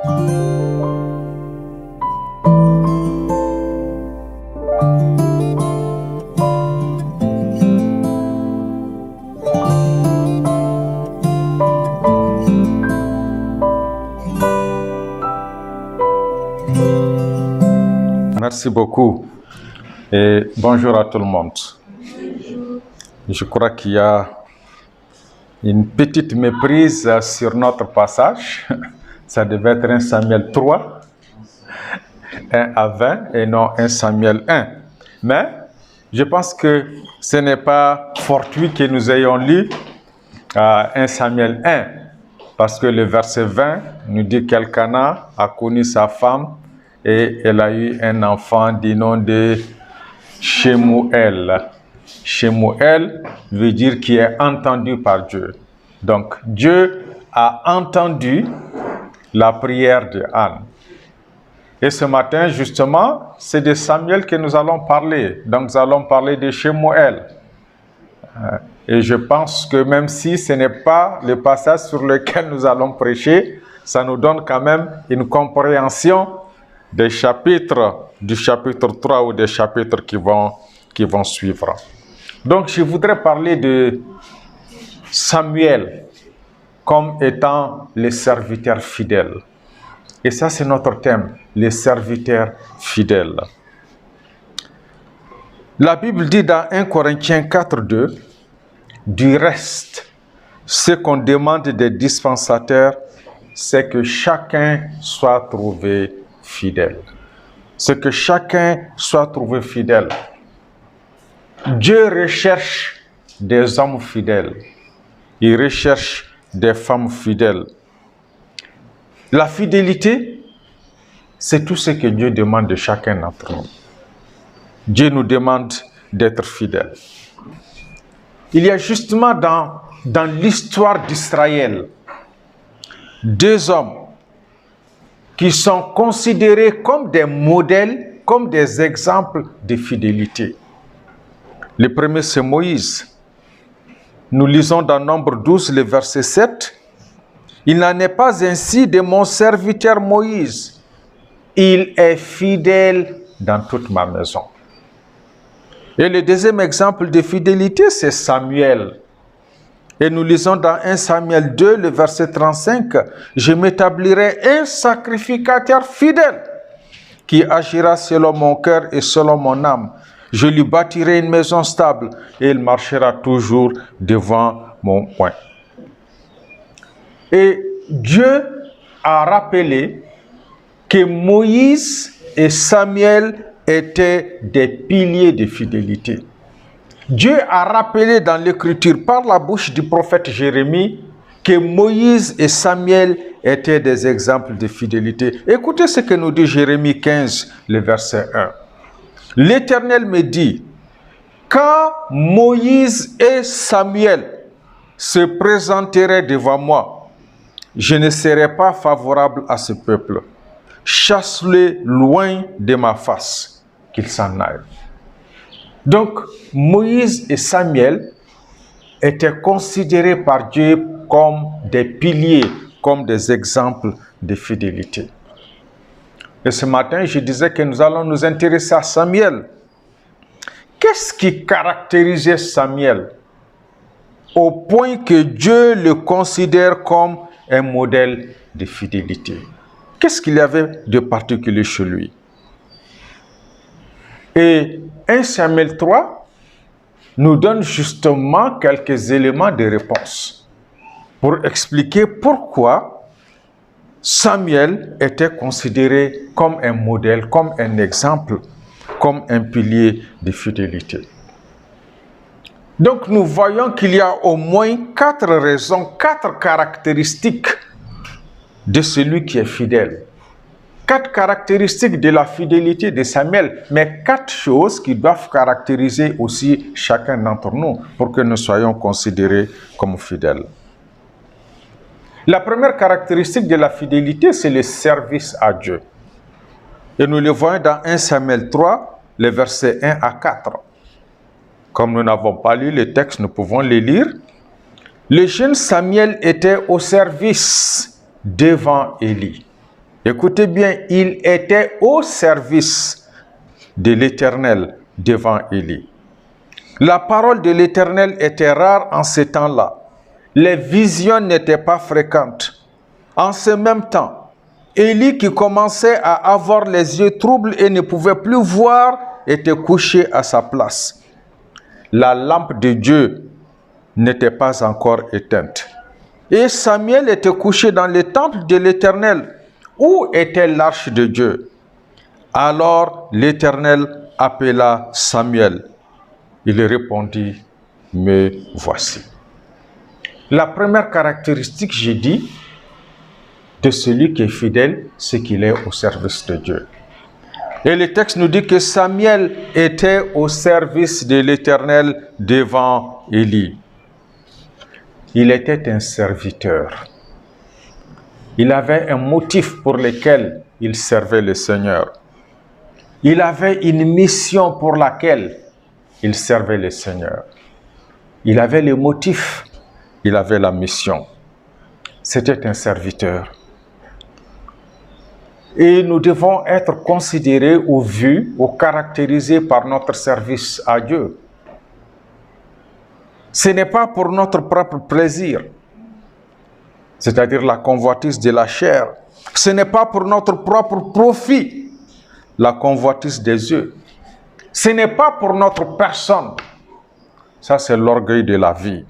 Merci beaucoup et bonjour à tout le monde. Je crois qu'il y a une petite méprise sur notre passage. Ça devait être 1 Samuel 3, 1 à 20 et non 1 Samuel 1. Mais je pense que ce n'est pas fortuit que nous ayons lu 1 Samuel 1 parce que le verset 20 nous dit qu'Elkana a connu sa femme et elle a eu un enfant du nom de Shemuel. Shemuel veut dire qui est entendu par Dieu. Donc Dieu a entendu la prière de Anne. Et ce matin, justement, c'est de Samuel que nous allons parler. Donc nous allons parler de Shemuel. Et je pense que même si ce n'est pas le passage sur lequel nous allons prêcher, ça nous donne quand même une compréhension des chapitres, du chapitre 3 ou des chapitres qui vont suivre. Donc, je voudrais parler de Samuel comme étant le serviteur fidèle. Et ça, c'est notre thème, les serviteurs fidèles. La Bible dit dans 1 Corinthiens 4:2, du reste, ce qu'on demande des dispensateurs, c'est que chacun soit trouvé fidèle. C'est que chacun soit trouvé fidèle. Dieu recherche des hommes fidèles. Il recherche des femmes fidèles. La fidélité, c'est tout ce que Dieu demande de chacun d'entre nous. Dieu nous demande d'être fidèles. Il y a justement dans l'histoire d'Israël 2 hommes qui sont considérés comme des modèles, comme des exemples de fidélité. Le premier, c'est Moïse. Nous lisons dans Nombre 12, le verset 7. « Il n'en est pas ainsi de mon serviteur Moïse. Il est fidèle dans toute ma maison. » Et le deuxième exemple de fidélité, c'est Samuel. Et nous lisons dans 1 Samuel 2, le verset 35, « Je m'établirai un sacrificateur fidèle qui agira selon mon cœur et selon mon âme. Je lui bâtirai une maison stable et il marchera toujours devant mon coin. » Et Dieu a rappelé que Moïse et Samuel étaient des piliers de fidélité. Dieu a rappelé dans l'Écriture par la bouche du prophète Jérémie que Moïse et Samuel étaient des exemples de fidélité. Écoutez ce que nous dit Jérémie 15, le verset 1. « L'Éternel me dit, quand Moïse et Samuel se présenteraient devant moi, je ne serai pas favorable à ce peuple. Chasse-les loin de ma face, qu'ils s'en aillent. » Donc, Moïse et Samuel étaient considérés par Dieu comme des piliers, comme des exemples de fidélité. Et ce matin, je disais que nous allons nous intéresser à Samuel. Qu'est-ce qui caractérisait Samuel au point que Dieu le considère comme un modèle de fidélité? Qu'est-ce qu'il y avait de particulier chez lui? Et 1 Samuel 3 nous donne justement quelques éléments de réponse pour expliquer pourquoi Samuel était considéré comme un modèle, comme un exemple, comme un pilier de fidélité. Donc nous voyons qu'il y a au moins 4 raisons, 4 caractéristiques de celui qui est fidèle. 4 caractéristiques de la fidélité de Samuel, mais 4 choses qui doivent caractériser aussi chacun d'entre nous pour que nous soyons considérés comme fidèles. La première caractéristique de la fidélité, c'est le service à Dieu. Et nous le voyons dans 1 Samuel 3, les versets 1 à 4. Comme nous n'avons pas lu le texte, nous pouvons les lire. Le jeune Samuel était au service devant Élie. Écoutez bien, il était au service de l'Éternel devant Élie. La parole de l'Éternel était rare en ces temps-là. Les visions n'étaient pas fréquentes. En ce même temps, Élie, qui commençait à avoir les yeux troubles et ne pouvait plus voir, était couché à sa place. La lampe de Dieu n'était pas encore éteinte. Et Samuel était couché dans le temple de l'Éternel, où était l'arche de Dieu. Alors l'Éternel appela Samuel. Il répondit, « Me voici. » La première caractéristique, j'ai dit, de celui qui est fidèle, c'est qu'il est au service de Dieu. Et le texte nous dit que Samuel était au service de l'Éternel devant Élie. Il était un serviteur. Il avait un motif pour lequel il servait le Seigneur. Il avait une mission pour laquelle il servait le Seigneur. Il avait le motif, il avait la mission. C'était un serviteur. Et nous devons être considérés ou vus ou caractérisés par notre service à Dieu. Ce n'est pas pour notre propre plaisir, c'est-à-dire la convoitise de la chair. Ce n'est pas pour notre propre profit, la convoitise des yeux. Ce n'est pas pour notre personne. Ça, c'est l'orgueil de la vie.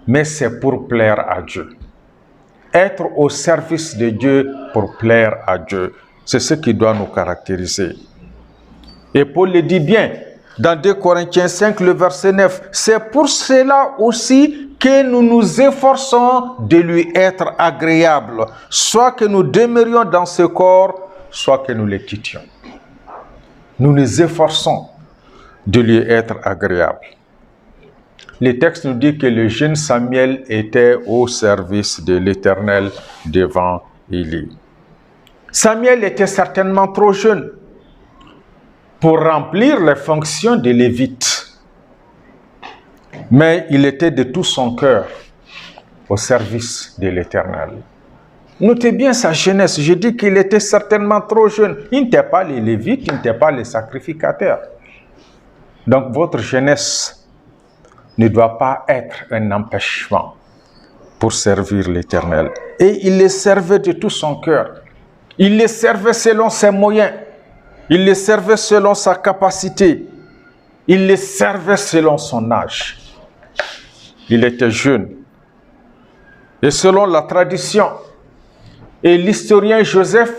Mais c'est pour plaire à Dieu. Être au service de Dieu pour plaire à Dieu, c'est ce qui doit nous caractériser. Et Paul le dit bien dans 2 Corinthiens 5, le verset 9. C'est pour cela aussi que nous nous efforçons de lui être agréables, soit que nous demeurions dans ce corps, soit que nous le quittions. Nous nous efforçons de lui être agréables. Le texte nous dit que le jeune Samuel était au service de l'Éternel devant Élie. Samuel était certainement trop jeune pour remplir les fonctions de Lévite. Mais il était de tout son cœur au service de l'Éternel. Notez bien sa jeunesse. Je dis qu'il était certainement trop jeune. Il n'était pas les Lévites, il n'était pas les sacrificateurs. Donc votre jeunesse ne doit pas être un empêchement pour servir l'Éternel. Et il les servait de tout son cœur. Il les servait selon ses moyens. Il les servait selon sa capacité. Il les servait selon son âge. Il était jeune. Et selon la tradition et l'historien Joseph,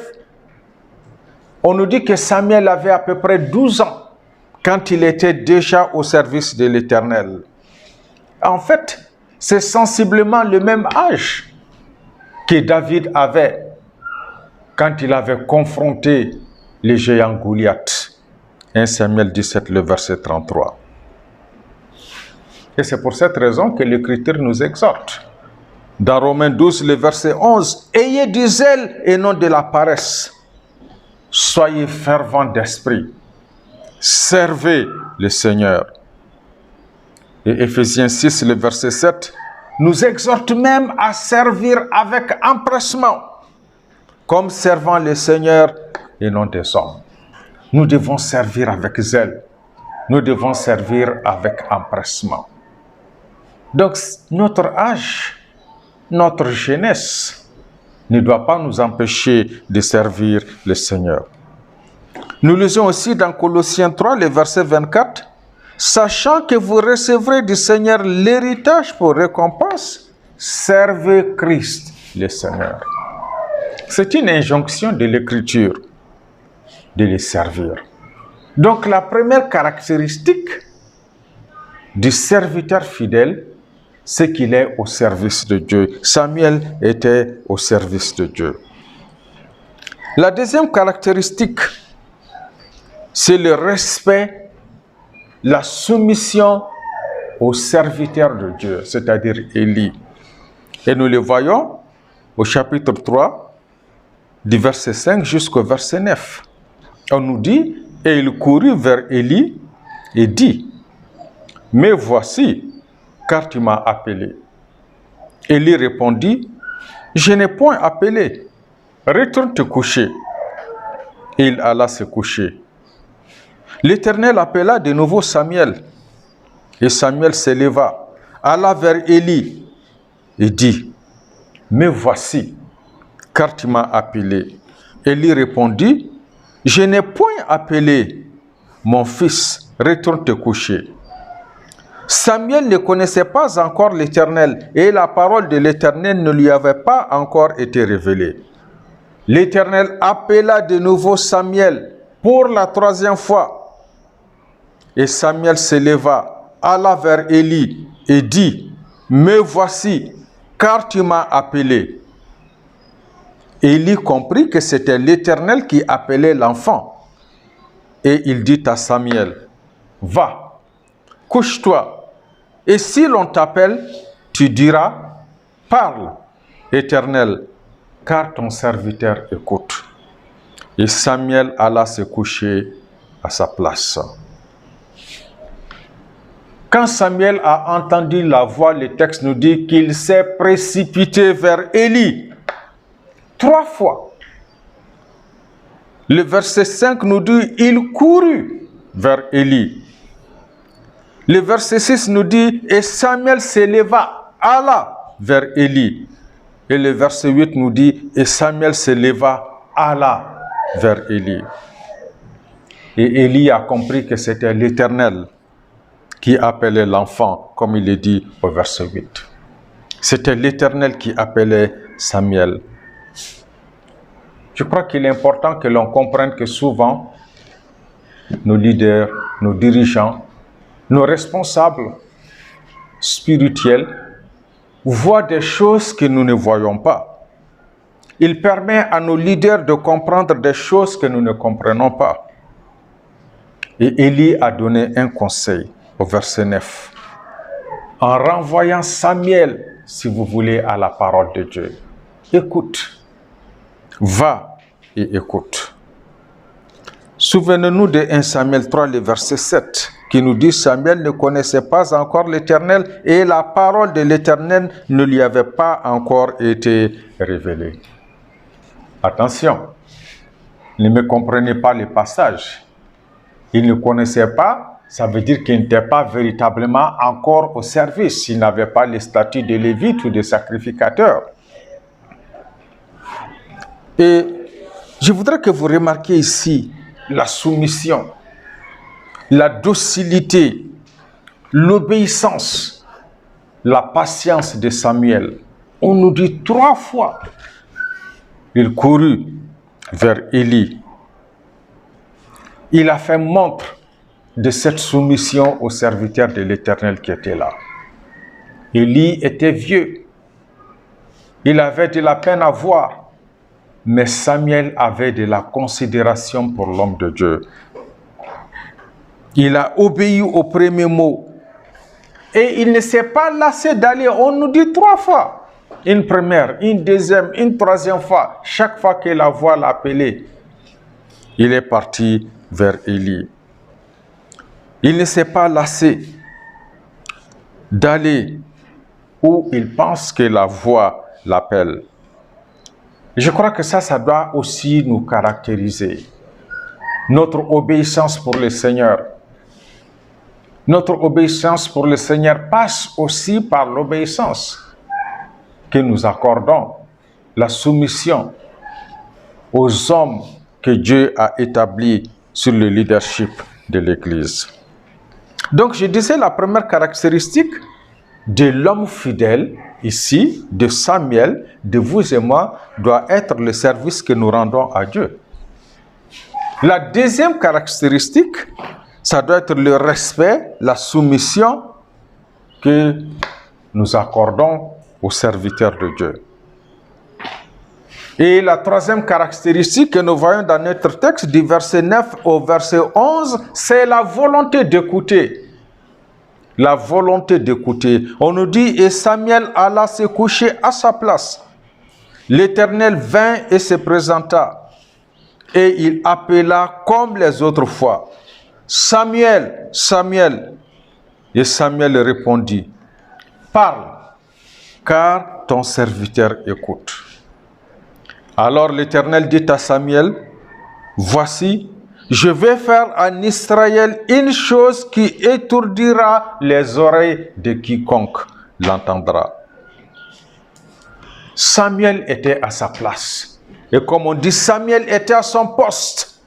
on nous dit que Samuel avait à peu près 12 ans quand il était déjà au service de l'Éternel. En fait, c'est sensiblement le même âge que David avait quand il avait confronté le géant Goliath. 1 Samuel 17, le verset 33. Et c'est pour cette raison que l'Écriture nous exhorte. Dans Romains 12, le verset 11, « Ayez du zèle et non de la paresse. Soyez fervents d'esprit. Servez le Seigneur. » Et Éphésiens 6, le verset 7, nous exhorte même à servir avec empressement, comme servant le Seigneur et non des hommes. Nous devons servir avec zèle. Nous devons servir avec empressement. Donc, notre âge, notre jeunesse ne doit pas nous empêcher de servir le Seigneur. Nous lisons aussi dans Colossiens 3, le verset 24, « Sachant que vous recevrez du Seigneur l'héritage pour récompense, servez Christ le Seigneur. » C'est une injonction de l'Écriture de les servir. Donc la première caractéristique du serviteur fidèle, c'est qu'il est au service de Dieu. Samuel était au service de Dieu. La deuxième caractéristique, c'est le respect, la soumission au serviteur de Dieu, c'est-à-dire Élie. Et nous le voyons au chapitre 3, du verset 5 jusqu'au verset 9. On nous dit, et il courut vers Élie et dit, « Mais voici, car tu m'as appelé. » Élie répondit, « Je n'ai point appelé. retourne te coucher. Et il alla se coucher. L'Éternel appela de nouveau Samuel. Et Samuel se leva, alla vers Élie et dit, me voici, car tu m'as appelé. Élie répondit, je n'ai point appelé, mon fils, retourne te coucher. Samuel ne connaissait pas encore l'Éternel et la parole de l'Éternel ne lui avait pas encore été révélée. L'Éternel appela de nouveau Samuel pour la troisième fois. Et Samuel se leva, alla vers Élie et dit, me voici, car tu m'as appelé. Élie comprit que c'était l'Éternel qui appelait l'enfant. Et il dit à Samuel, va, couche-toi, et si l'on t'appelle, tu diras, parle, Éternel, car ton serviteur écoute. Et Samuel alla se coucher à sa place. Quand Samuel a entendu la voix, le texte nous dit qu'il s'est précipité vers Élie. 3 fois. Le verset 5 nous dit, il courut vers Élie. Le verset 6 nous dit, et Samuel se leva, alla vers Élie. Et le verset 8 nous dit, et Samuel se leva, alla vers Élie. Et Élie a compris que c'était l'Éternel qui appelait l'enfant, comme il est dit au verset 8. C'était l'Éternel qui appelait Samuel. Je crois qu'il est important que l'on comprenne que souvent, nos leaders, nos dirigeants, nos responsables spirituels voient des choses que nous ne voyons pas. Il permet à nos leaders de comprendre des choses que nous ne comprenons pas. Et Élie a donné un conseil au verset 9, en renvoyant Samuel, si vous voulez, à la parole de Dieu. Écoute, va et écoute. Souvenez-nous de 1 Samuel 3, le verset 7, qui nous dit, Samuel ne connaissait pas encore l'Éternel et la parole de l'Éternel ne lui avait pas encore été révélée. Attention, ne me comprenez pas le passage. Il ne connaissait pas, ça veut dire qu'il n'était pas véritablement encore au service. Il n'avait pas le statut de lévite ou de sacrificateur. Et je voudrais que vous remarquiez ici la soumission, la docilité, l'obéissance, la patience de Samuel. On nous dit 3 fois, il courut vers Élie. Il a fait montre de cette soumission au serviteur de l'Éternel qui était là. Élie était vieux. Il avait de la peine à voir. Mais Samuel avait de la considération pour l'homme de Dieu. Il a obéi au premier mot. Et il ne s'est pas lassé d'aller. On nous dit 3 fois. Une première, une deuxième, une troisième fois. Chaque fois que la voix l'appelait, il est parti vers Élie. Il ne s'est pas lassé d'aller où il pense que la voix l'appelle. Je crois que ça doit aussi nous caractériser. Notre obéissance pour le Seigneur. Notre obéissance pour le Seigneur passe aussi par l'obéissance que nous accordons, la soumission aux hommes que Dieu a établis sur le leadership de l'Église. Donc, je disais, la première caractéristique de l'homme fidèle, ici, de Samuel, de vous et moi, doit être le service que nous rendons à Dieu. La deuxième caractéristique, ça doit être le respect, la soumission que nous accordons aux serviteurs de Dieu. Et la troisième caractéristique que nous voyons dans notre texte, du verset 9 au verset 11, c'est la volonté d'écouter. La volonté d'écouter. On nous dit, et Samuel alla se coucher à sa place. L'Éternel vint et se présenta. Et il appela comme les autres fois, Samuel, Samuel. Et Samuel répondit, parle, car ton serviteur écoute. Alors l'Éternel dit à Samuel, voici, je vais faire en Israël une chose qui étourdira les oreilles de quiconque l'entendra. Samuel était à sa place. Et comme on dit, Samuel était à son poste.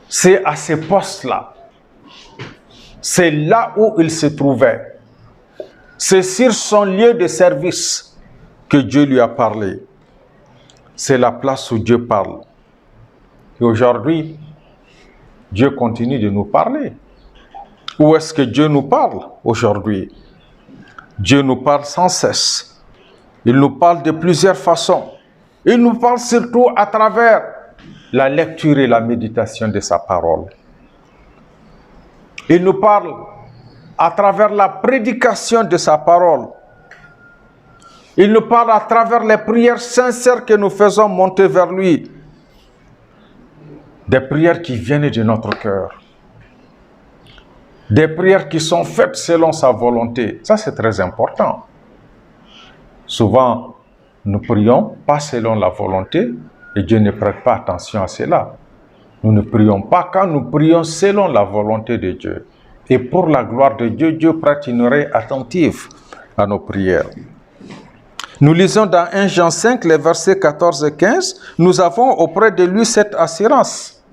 C'est à ce poste-là. C'est là où il se trouvait. C'est sur son lieu de service que Dieu lui a parlé. C'est la place où Dieu parle. Et aujourd'hui, Dieu continue de nous parler. Où est-ce que Dieu nous parle aujourd'hui? Dieu nous parle sans cesse. Il nous parle de plusieurs façons. Il nous parle surtout à travers la lecture et la méditation de sa parole. Il nous parle à travers la prédication de sa parole. Il nous parle à travers les prières sincères que nous faisons monter vers lui. Des prières qui viennent de notre cœur. Des prières qui sont faites selon sa volonté. Ça, c'est très important. Souvent, nous prions pas selon la volonté et Dieu ne prête pas attention à cela. Nous ne prions pas quand nous prions selon la volonté de Dieu. Et pour la gloire de Dieu, Dieu prête une oreille attentive à nos prières. Nous lisons dans 1 Jean 5, les versets 14 et 15, nous avons auprès de lui cette assurance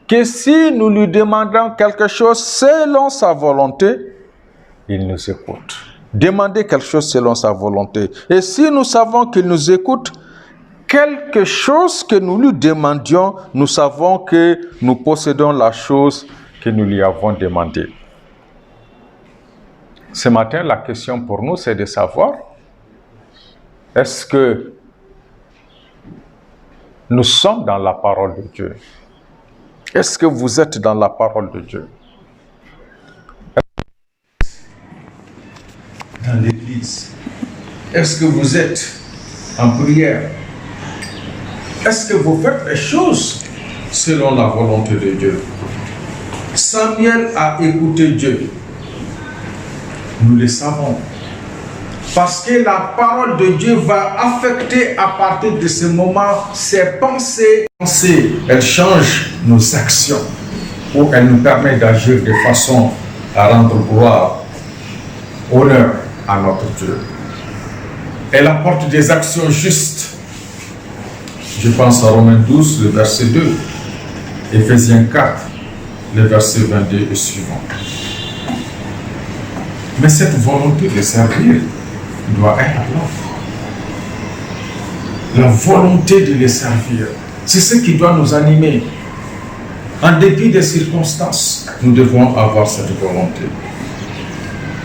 que si nous lui demandons quelque chose selon sa volonté, il nous écoute. Demandez quelque chose selon sa volonté. Et si nous savons qu'il nous écoute, quelque chose que nous lui demandions, nous savons que nous possédons la chose que nous lui avons demandée. Ce matin, la question pour nous, c'est de savoir, est-ce que nous sommes dans la parole de Dieu? Est-ce que vous êtes dans la parole de Dieu? Dans l'église. Est-ce que vous êtes en prière? Est-ce que vous faites les choses selon la volonté de Dieu? Samuel a écouté Dieu. Nous le savons. Parce que la parole de Dieu va affecter à partir de ce moment ses pensées. Elle change nos actions ou elle nous permet d'agir de façon à rendre gloire, honneur à notre Dieu. Elle apporte des actions justes. Je pense à Romains 12, le verset 2, Éphésiens 4, le verset 22 et suivant. Mais cette volonté de servir doit être là. La volonté de les servir, c'est ce qui doit nous animer. En dépit des circonstances, nous devons avoir cette volonté.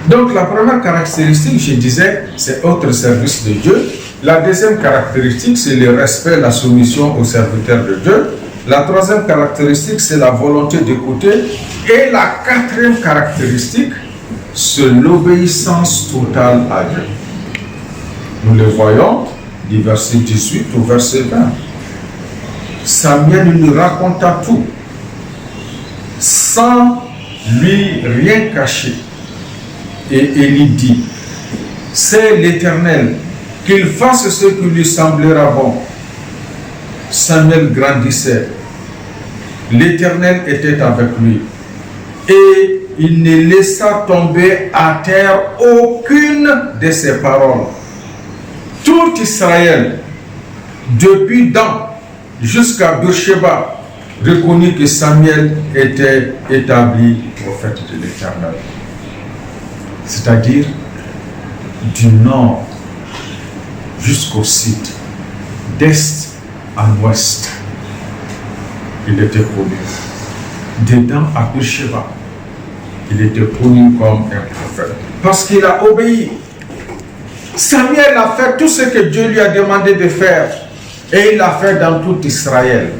Donc la première caractéristique, je disais, c'est être service de Dieu. La deuxième caractéristique, c'est le respect, la soumission aux serviteurs de Dieu. La troisième caractéristique, c'est la volonté d'écouter. Et la quatrième caractéristique, c'est l'obéissance totale à Dieu. Nous le voyons du verset 18 au verset 20. Samuel lui raconta tout, sans lui rien cacher. Et Élie dit, c'est l'Éternel, qu'il fasse ce qui lui semblera bon. Samuel grandissait, l'Éternel était avec lui, et il ne laissa tomber à terre aucune de ses paroles. Tout Israël, depuis Dan jusqu'à Beersheba, reconnut que Samuel était établi prophète de l'Éternel. C'est-à-dire du nord jusqu'au sud, d'est à l'ouest, il était connu. De Dan à Beersheba, il était connu comme un prophète. Parce qu'il a obéi. Samuel a fait tout ce que Dieu lui a demandé de faire. Et il l'a fait dans tout Israël,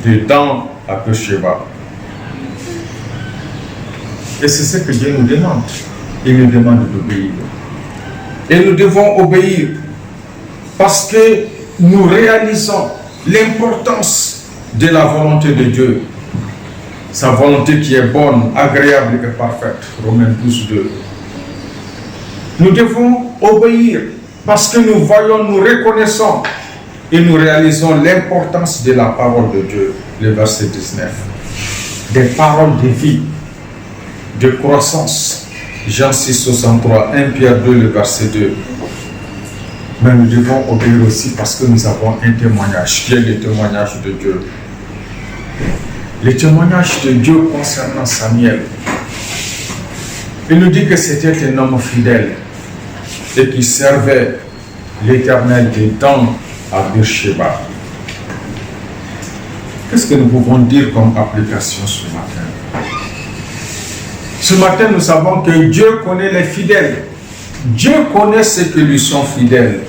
de Dan à Beersheba. Et c'est ce que Dieu nous demande. Il nous demande d'obéir. Et nous devons obéir parce que nous réalisons l'importance de la volonté de Dieu. Sa volonté qui est bonne, agréable et parfaite. Romains 12, 2. Nous devons obéir parce que nous voyons, nous reconnaissons et nous réalisons l'importance de la parole de Dieu, le verset 19. Des paroles de vie, de croissance. Jean 6, 63, 1 Pierre 2, le verset 2. Mais nous devons obéir aussi parce que nous avons un témoignage, qui est le témoignage de Dieu. Le témoignage de Dieu concernant Samuel. Il nous dit que c'était un homme fidèle et qui servait l'Éternel du temps à Beersheba. Qu'est-ce que nous pouvons dire comme application ce matin? Ce matin, nous savons que Dieu connaît les fidèles. Dieu connaît ceux qui lui sont fidèles.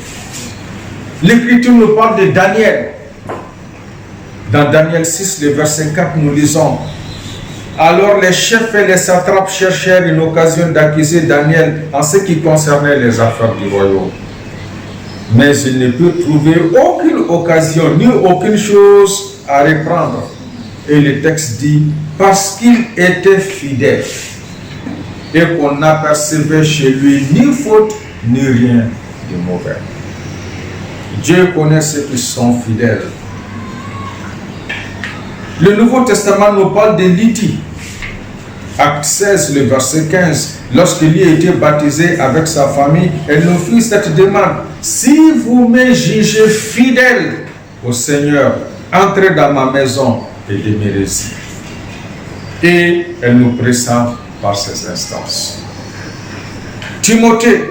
L'Écriture nous parle de Daniel. Dans Daniel 6, le verset 4, nous lisons: alors les chefs et les satrapes cherchèrent une occasion d'accuser Daniel en ce qui concernait les affaires du royaume. Mais ils ne purent trouver aucune occasion ni aucune chose à reprendre. Et le texte dit: parce qu'il était fidèle et qu'on n'apercevait chez lui ni faute ni rien de mauvais. Dieu connaît ceux qui sont fidèles. Le Nouveau Testament nous parle de Lydie. Acte 16, le verset 15. Lorsqu'il y était baptisé avec sa famille, elle nous fit cette demande: si vous me jugez fidèle au Seigneur, entrez dans ma maison et demeurez-y. Et elle nous pressa par ces instances. Timothée,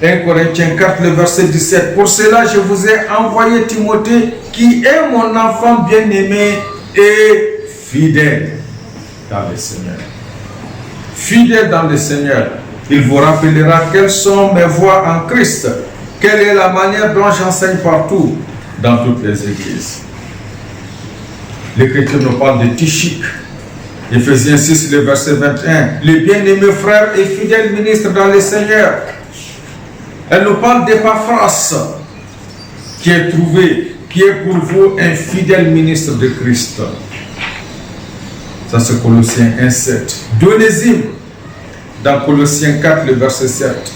1 Corinthiens 4, le verset 17. Pour cela, je vous ai envoyé Timothée, qui est mon enfant bien-aimé et fidèle dans le Seigneur. Fidèle dans le Seigneur. Il vous rappellera quelles sont mes voies en Christ, quelle est la manière dont j'enseigne partout, dans toutes les églises. L'Écriture nous parle de Tychique. Éphésiens 6, le verset 21. Le bien-aimé frère et fidèle ministre dans le Seigneur. Elle nous parle d'Épaphras, qui est trouvé, qui est pour vous un fidèle ministre de Christ. Ça c'est Colossiens 1, 7. d'Onésime, dans Colossiens 4, le verset 7.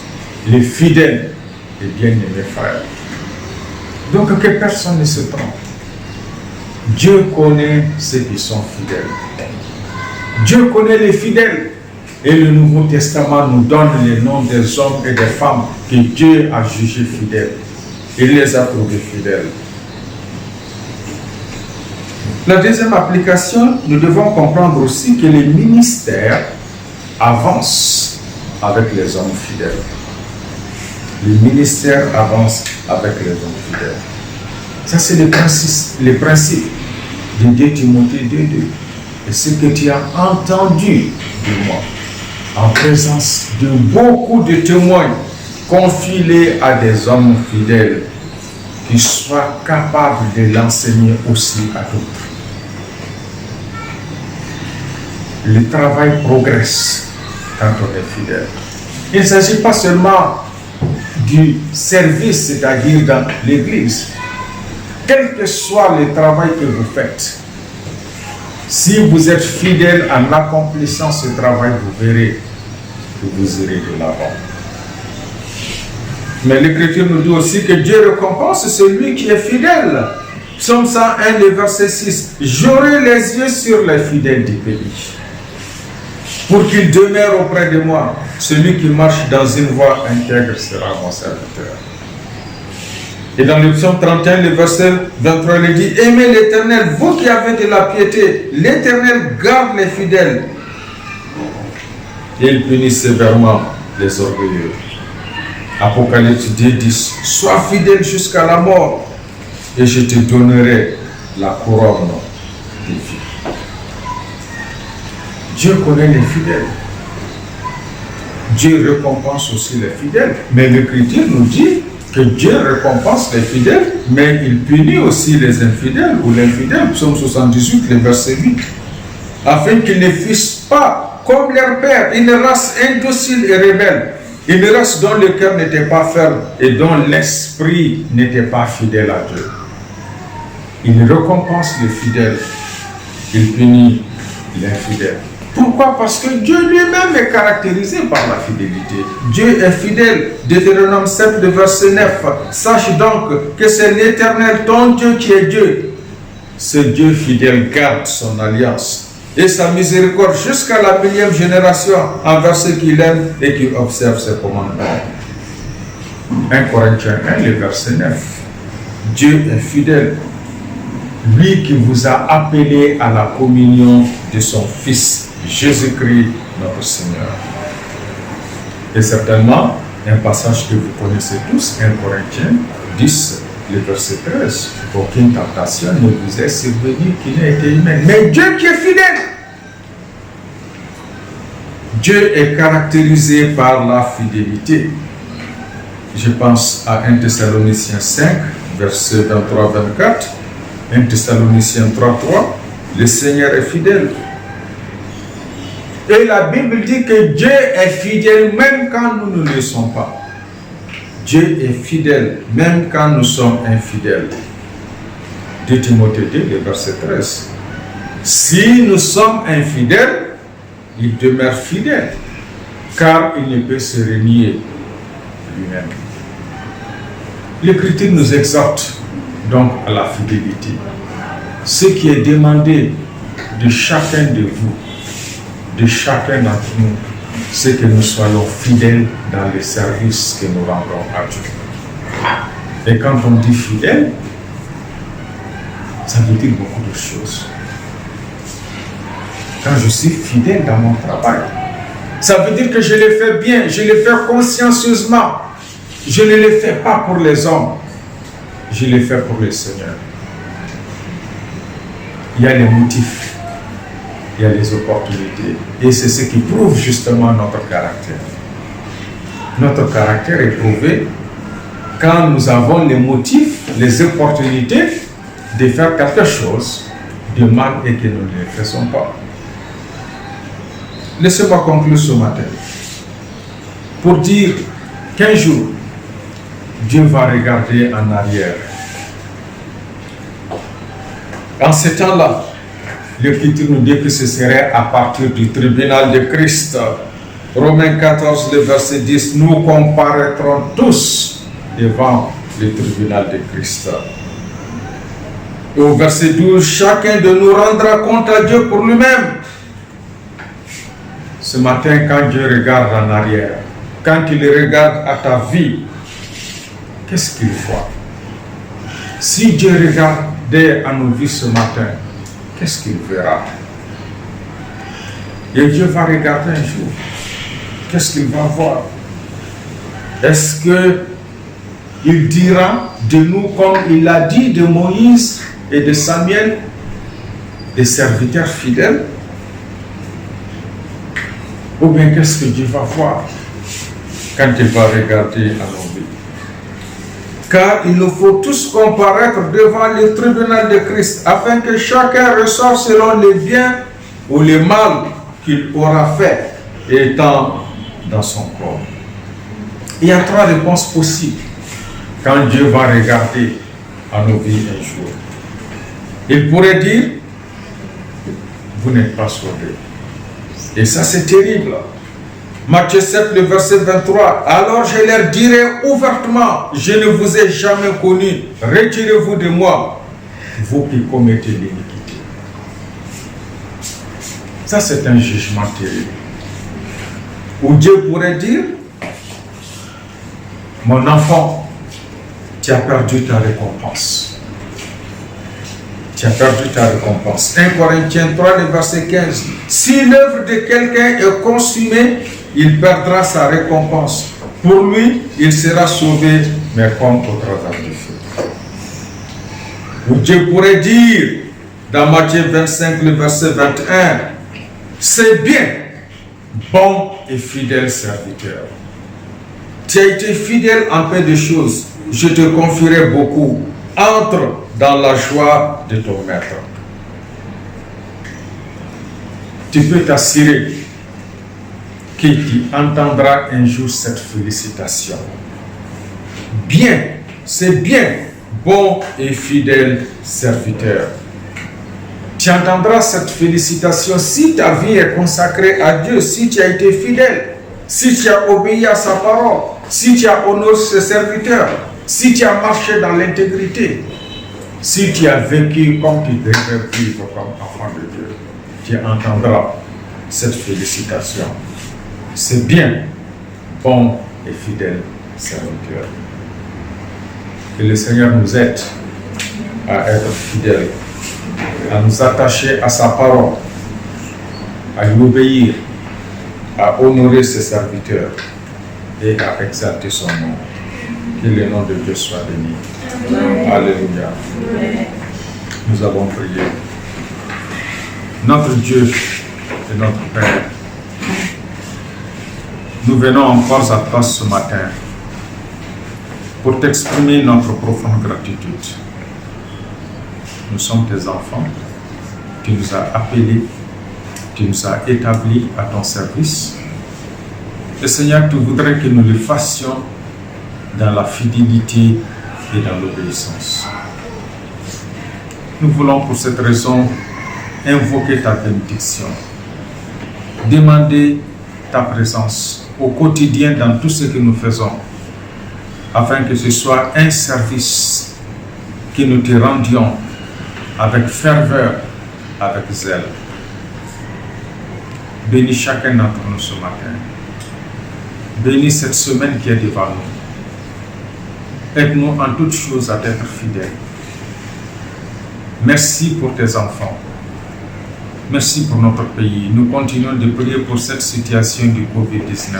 Les fidèles et bien-aimés frères. Donc que personne ne se trompe. Dieu connaît ceux qui sont fidèles. Dieu connaît les fidèles. Et le Nouveau Testament nous donne les noms des hommes et des femmes que Dieu a jugés fidèles. Il les a trouvés fidèles. La deuxième application, nous devons comprendre aussi que les ministères avancent avec les hommes fidèles. Les ministères avancent avec les hommes fidèles. Ça, c'est le principe de 2 Timothée 2.2. Et ce que tu as entendu de moi, en présence de beaucoup de témoins, confie-les à des hommes fidèles qui soient capables de l'enseigner aussi à d'autres. Le travail progresse quand on est fidèle. Il ne s'agit pas seulement du service, c'est-à-dire dans l'église. Quel que soit le travail que vous faites, si vous êtes fidèle en accomplissant ce travail, vous verrez que vous irez de l'avant. Mais l'Écriture nous dit aussi que Dieu récompense celui qui est fidèle. Psaume 101, le verset 6. J'aurai les yeux sur les fidèles du pays, pour qu'ils demeurent auprès de moi. Celui qui marche dans une voie intègre sera mon serviteur. Et dans le psaume 31, le verset 23, il dit: aimez l'Éternel, vous qui avez de la piété. L'Éternel garde les fidèles. Et il punit sévèrement les orgueilleux. Apocalypse 10. Sois fidèle jusqu'à la mort, et je te donnerai la couronne de vie. Dieu connaît les fidèles. Dieu récompense aussi les fidèles. Mais l'Écriture nous dit que Dieu récompense les fidèles, mais il punit aussi les infidèles ou l'infidèle. Psaume 78, le verset 8. Afin qu'ils ne fussent pas comme leur père, une race indocile et rebelle, une race dont le cœur n'était pas ferme et dont l'esprit n'était pas fidèle à Dieu. Il récompense les fidèles, il punit l'infidèle. Pourquoi? Parce que Dieu lui-même est caractérisé par la fidélité. Dieu est fidèle. Deutéronome 7, le verset 9. Sache donc que c'est l'Éternel, ton Dieu, qui est Dieu. Ce Dieu fidèle garde son alliance et sa miséricorde jusqu'à la 1000e génération envers ceux qu'il aime et qui observent ses commandements. 1 Corinthiens 1, le verset 9. Dieu est fidèle. Lui qui vous a appelé à la communion de son Fils, Jésus-Christ, notre Seigneur. Et certainement, un passage que vous connaissez tous, 1 Corinthiens 10, le verset 13. Aucune tentation ne vous est survenue qui n'ait été humaine. Mais Dieu qui est fidèle. Dieu est caractérisé par la fidélité. Je pense à 1 Thessaloniciens 5, verset 23-24. 1 Thessaloniciens 3:3. Le Seigneur est fidèle. Et la Bible dit que Dieu est fidèle même quand nous ne le sommes pas. Dieu est fidèle même quand nous sommes infidèles. 2 Timothée 2, le verset 13. Si nous sommes infidèles, il demeure fidèle, car il ne peut se renier lui-même. L'Écriture nous exhorte donc à la fidélité. Ce qui est demandé de chacun de vous, de chacun d'entre nous, c'est que nous soyons fidèles dans le service que nous rendons à Dieu. Et quand on dit fidèle, ça veut dire beaucoup de choses. Quand je suis fidèle dans mon travail, ça veut dire que je le fais bien, je le fais consciencieusement. Je ne le fais pas pour les hommes, je le fais pour le Seigneur. Il y a les motifs, il y a les opportunités. Et c'est ce qui prouve justement notre caractère. Notre caractère est prouvé quand nous avons les motifs, les opportunités de faire quelque chose de mal et que nous ne le faisons pas. Laissez-moi conclure ce matin pour dire qu'un jour, Dieu va regarder en arrière. En ce temps-là, l'Écriture nous dit que ce serait à partir du tribunal de Christ. Romains 14, le verset 10, nous comparaîtrons tous devant le tribunal de Christ. Et au verset 12, chacun de nous rendra compte à Dieu pour lui-même. Ce matin, quand Dieu regarde en arrière, quand il regarde à ta vie, qu'est-ce qu'il voit? Si Dieu regardait à nos vies ce matin, qu'est-ce qu'il verra? Et Dieu va regarder un jour. Qu'est-ce qu'il va voir? Est-ce qu'il dira de nous comme il l'a dit de Moïse et de Samuel, des serviteurs fidèles? Ou bien qu'est-ce que Dieu va voir quand il va regarder à nos vies? Car il nous faut tous comparaître devant le tribunal de Christ, afin que chacun reçoive selon les biens ou les mal qu'il aura fait, étant dans son corps. Il y a 3 réponses possibles quand Dieu va regarder à nos vies un jour. Il pourrait dire, vous n'êtes pas sauvés. Et ça, c'est terrible. Matthieu 7, le verset 23. Alors je leur dirai ouvertement, je ne vous ai jamais connu. Retirez-vous de moi, vous qui commettez l'iniquité. Ça, c'est un jugement terrible. Où Dieu pourrait dire, mon enfant, tu as perdu ta récompense. Tu as perdu ta récompense. 1 Corinthiens 3, le verset 15. Si l'œuvre de quelqu'un est consumée, il perdra sa récompense. Pour lui, il sera sauvé, mais comme au travers du feu. Ou Dieu pourrait dire, dans Matthieu 25, le verset 21, c'est bien, bon et fidèle serviteur. Tu as été fidèle en peu de choses, je te confierai beaucoup. Entre dans la joie de ton maître. Tu peux t'assurer qu'il entendra un jour cette félicitation. Bien, c'est bien, bon et fidèle serviteur. Tu entendras cette félicitation si ta vie est consacrée à Dieu, si tu as été fidèle, si tu as obéi à sa parole, si tu as honoré ses serviteurs, si tu as marché dans l'intégrité, si tu as vécu comme tu devrais vivre comme enfant de Dieu, tu entendras cette félicitation. C'est bien, bon et fidèle serviteur. Que le Seigneur nous aide à être fidèles, à nous attacher à sa parole, à lui obéir, à honorer ses serviteurs et à exalter son nom. Que le nom de Dieu soit béni. Alléluia. Nous avons prié. Notre Dieu et notre Père, nous venons encore à toi ce matin pour t'exprimer notre profonde gratitude. Nous sommes tes enfants, tu nous as appelés, tu nous as établis à ton service. Et Seigneur, tu voudrais que nous le fassions dans la fidélité et dans l'obéissance. Nous voulons pour cette raison invoquer ta bénédiction, demander ta présence au quotidien dans tout ce que nous faisons, afin que ce soit un service que nous te rendions avec ferveur, avec zèle. Bénis chacun d'entre nous ce matin. Bénis cette semaine qui est devant nous. Aide-nous en toutes choses à être fidèles. Merci pour tes enfants. Merci pour notre pays. Nous continuons de prier pour cette situation du Covid-19.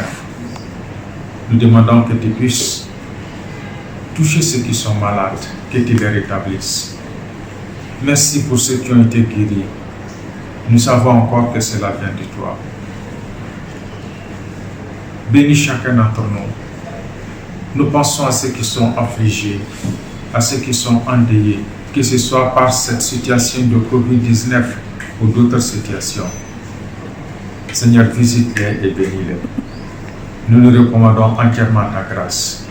Nous demandons que tu puisses toucher ceux qui sont malades, que tu les rétablisses. Merci pour ceux qui ont été guéris. Nous savons encore que cela vient de toi. Bénis chacun d'entre nous. Nous pensons à ceux qui sont affligés, à ceux qui sont endeuillés, que ce soit par cette situation de Covid-19 ou d'autres situations. Seigneur, visite-les et bénis-les. Nous nous recommandons entièrement ta grâce.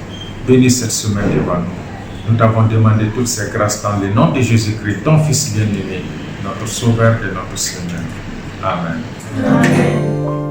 Bénis cette semaine devant nous. Nous t'avons demandé toutes ces grâces dans le nom de Jésus-Christ, ton Fils bien-aimé, notre Sauveur et notre Seigneur. Amen. Amen.